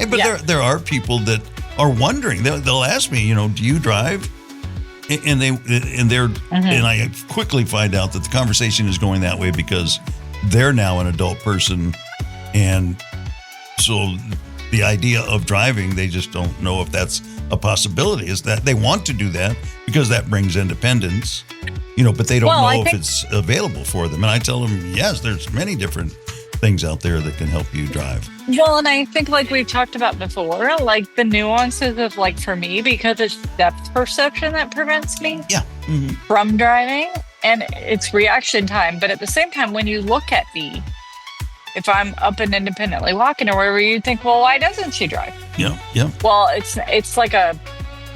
But there are people that are wondering. They'll ask me, do you drive? And I quickly find out that the conversation is going that way because they're now an adult person, and so the idea of driving, they just don't know if that's a possibility. Is that they want to do that because that brings independence, but they don't know if it's available for them. And I tell them, yes, there's many different things out there that can help you drive. Well, and I think like we've talked about before, like the nuances of like for me, because it's depth perception that prevents me from driving, and it's reaction time. But at the same time, when you look at me, if I'm up and independently walking or wherever, you think, well, why doesn't she drive? Yeah. Well, it's like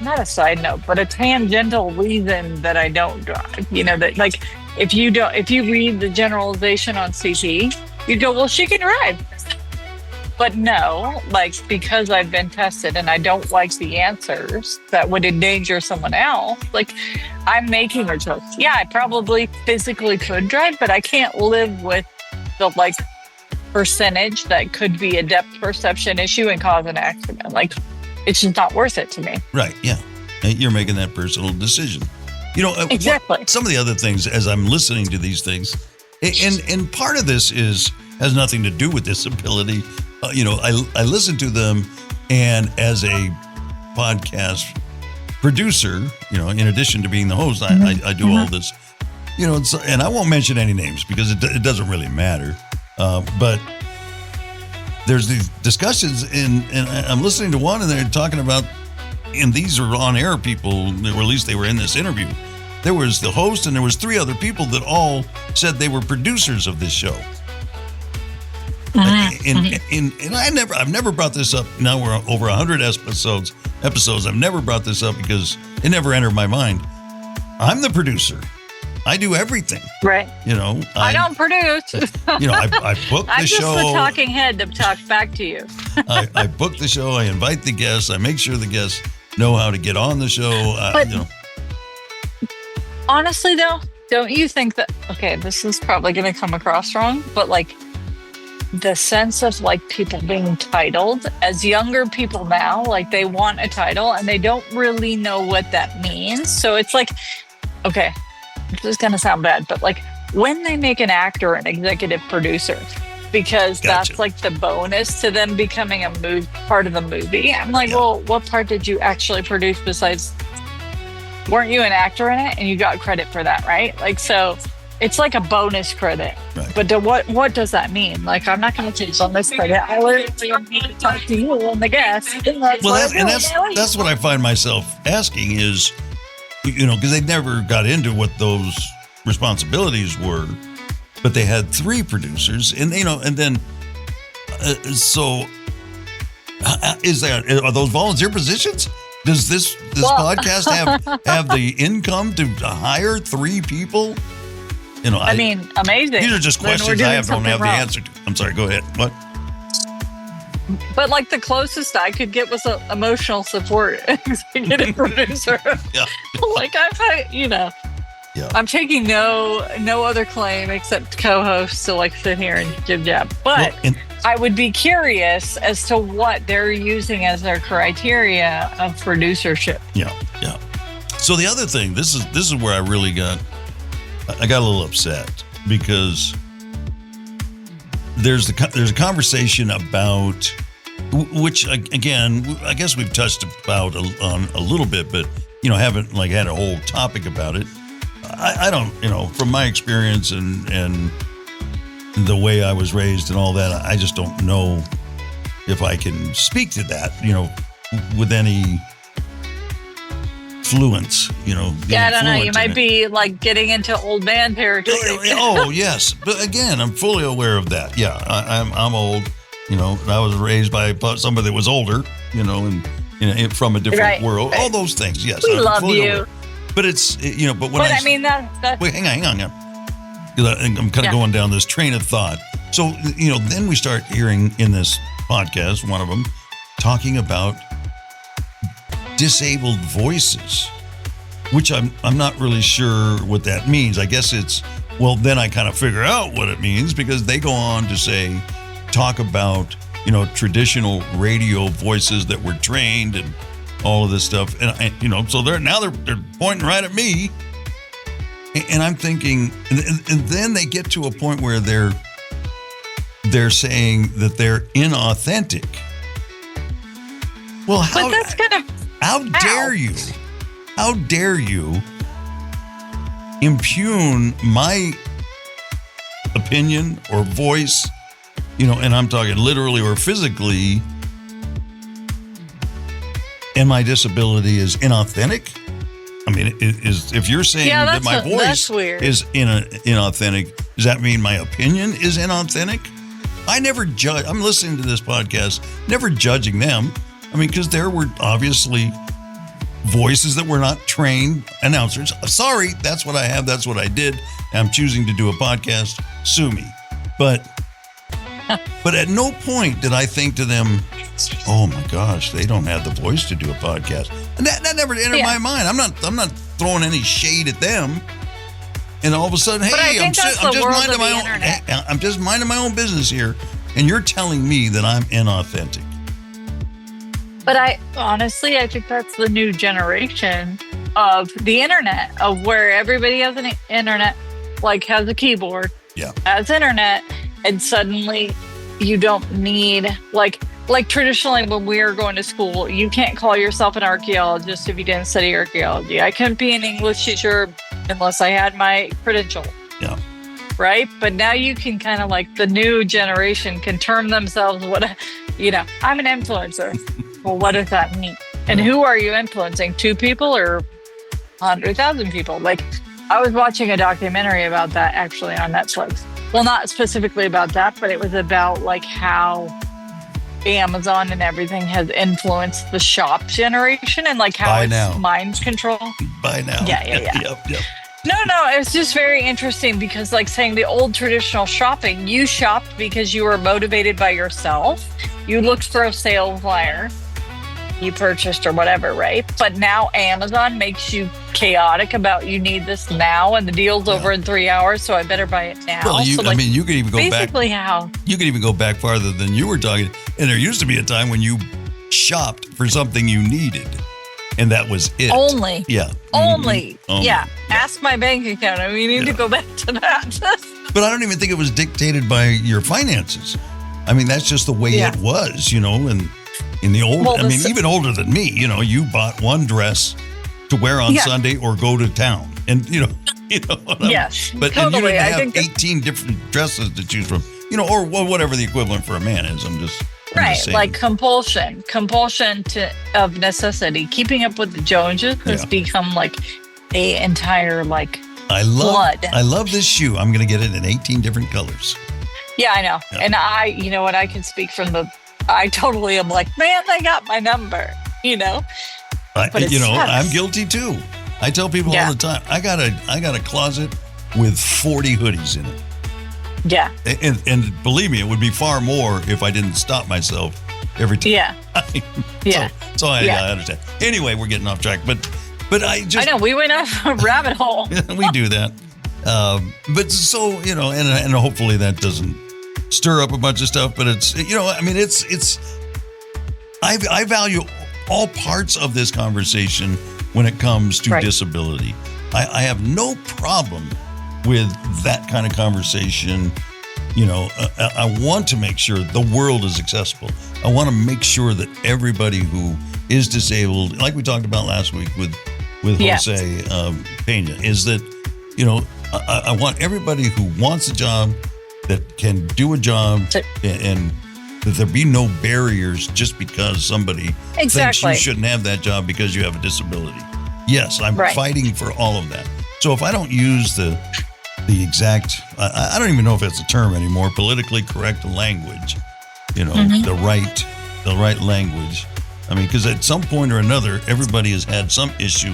not a side note, but a tangential reason that I don't drive. That like if you read the generalization on CT, you go, well, she can drive. But no, like because I've been tested and I don't like the answers that would endanger someone else, like I'm making a choice. Yeah, I probably physically could drive, but I can't live with the like percentage that could be a depth perception issue and cause an accident. Like it's just not worth it to me. Right. Yeah. You're making that personal decision. Exactly. Some of the other things as I'm listening to these things, and part of this has nothing to do with disability. I listen to them, and as a podcast producer, in addition to being the host, I do all this, and I won't mention any names because it doesn't really matter. But there's these discussions, and I'm listening to one, and they're talking about, and these are on-air people, or at least they were in this interview. There was the host, and there was 3 other people that all said they were producers of this show. And I've never brought this up. Now we're over 100 episodes. I've never brought this up because it never entered my mind. I'm the producer. I do everything. Right. I don't produce. I book the show. I'm just the talking head that talks back to you. I book the show. I invite the guests. I make sure the guests know how to get on the show. Honestly, though, don't you think that, okay, this is probably going to come across wrong, but like the sense of like people being titled as younger people now, like they want a title and they don't really know what that means. So it's like, okay, this is going to sound bad, but like when they make an actor an executive producer, because that's like the bonus to them becoming a part of the movie. I'm like, well, what part did you actually produce besides, weren't you an actor in it and you got credit for that, right? Like, so it's like a bonus credit. Right. But what does that mean? Like, I'm not going to take bonus credit. I literally need to talk to you and the guest. That's what I find myself asking is, because they never got into what those responsibilities were, but they had 3 producers, and and then are those volunteer positions? Does this podcast have the income to hire 3 people? I mean, amazing. These are just questions I don't have the answer to. I'm sorry, go ahead. What? But like the closest I could get was emotional support executive producer. Yeah. Like I'm taking no other claim except co-host to like sit here and jib-jab. But I would be curious as to what they're using as their criteria of producership. Yeah. So the other thing, this is where I really got a little upset because there's a conversation about, which again, I guess we've touched about on a little bit, but haven't like had a whole topic about it. I don't, from my experience and the way I was raised and all that, I just don't know if I can speak to that, with any fluence, Yeah, I don't know. You might be like getting into old man territory. Oh, yes. But again, I'm fully aware of that. Yeah, I'm old, and I was raised by somebody that was older, and from a different world. All those things, yes. We love you. Aware. But it's, but when I mean, that. Wait, hang on. I'm kind of going down this train of thought. So, then we start hearing in this podcast, one of them, talking about disabled voices, which I'm not really sure what that means. I guess it's, then I kind of figure out what it means because they go on to talk about traditional radio voices that were trained and all of this stuff. And so they're pointing right at me. And I'm thinking, and then they get to a point where they're saying that they're inauthentic. Well, how dare you? How dare you impugn my opinion or voice, and I'm talking literally or physically, and my disability is inauthentic? I mean, if you're saying that my voice is inauthentic, does that mean my opinion is inauthentic? I never judge. I'm listening to this podcast, never judging them. I mean, because there were obviously voices that were not trained announcers. Sorry, that's what I have. That's what I did. I'm choosing to do a podcast. Sue me. But at no point did I think to them, oh my gosh, they don't have the voice to do a podcast. And that never entered my mind. I'm not throwing any shade at them. And all of a sudden, hey, I'm just minding my own business here, and you're telling me that I'm inauthentic. But I think that's the new generation of the internet, of where everybody has an internet, has a keyboard, has internet, and suddenly you don't need like traditionally when we were going to school, you can't call yourself an archaeologist if you didn't study archaeology. I couldn't be an English teacher unless I had my credential. Yeah. Right? But now you can kind of the new generation can term themselves I'm an influencer. Well, what does that mean? And who are you influencing? 2 people or 100,000 people? I was watching a documentary about that actually on Netflix. Well, not specifically about that, but it was about how Amazon and everything has influenced the shop generation and how it's mind control. By now. Yeah. Yep. No, it's just very interesting because saying the old traditional shopping, you shopped because you were motivated by yourself. You looked for a sale flyer, you purchased or whatever, right? But now Amazon makes you chaotic about you need this now and the deal's over in 3 hours, so I better buy it now. Well, you could even go back. Basically how? You could even go back farther than you were talking. And there used to be a time when you shopped for something you needed. And that was it. Only. Yeah. Only. Yeah. Ask my bank account. We need to go back to that. But I don't even think it was dictated by your finances. I mean, that's just the way it was, and in the old, even older than me, you bought one dress to wear on Sunday or go to town. And, yes, but totally. And you didn't have 18 different dresses to choose from, or whatever the equivalent for a man is. I'm just saying. Compulsion of necessity. Keeping up with the Joneses has become a entire I love this shoe. I'm going to get it in 18 different colors. Yeah, I know. Yeah. And I can speak from I totally am man, they got my number, But I'm guilty too. I tell people all the time, I got a closet with 40 hoodies in it. Yeah. And believe me, it would be far more if I didn't stop myself every time. Yeah. So I understand. Anyway, we're getting off track, but I know we went off a rabbit hole. We do that. But so, and hopefully that doesn't stir up a bunch of stuff, but it's, I value all parts of this conversation when it comes to disability. I have no problem with that kind of conversation. I want to make sure the world is accessible. I want to make sure that everybody who is disabled, like we talked about last week with Jose Pena, is that, I want everybody who wants a job, that can do a job, and that there be no barriers just because somebody thinks you shouldn't have that job because you have a disability. Yes, I'm fighting for all of that. So if I don't use the exact, I don't even know if it's a term anymore, politically correct language, the right language. I mean, because at some point or another, everybody has had some issue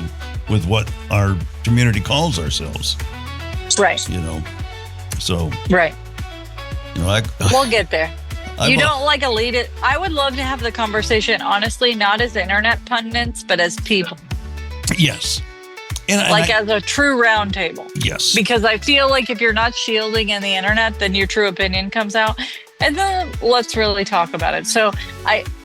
with what our community calls ourselves. Right. So. Right. We'll get there. You don't elitist. I would love to have the conversation, honestly, not as internet pundits, but as people. Yes. As a true round table. Yes. Because I feel if you're not shielding in the internet, then your true opinion comes out. And then let's really talk about it. So I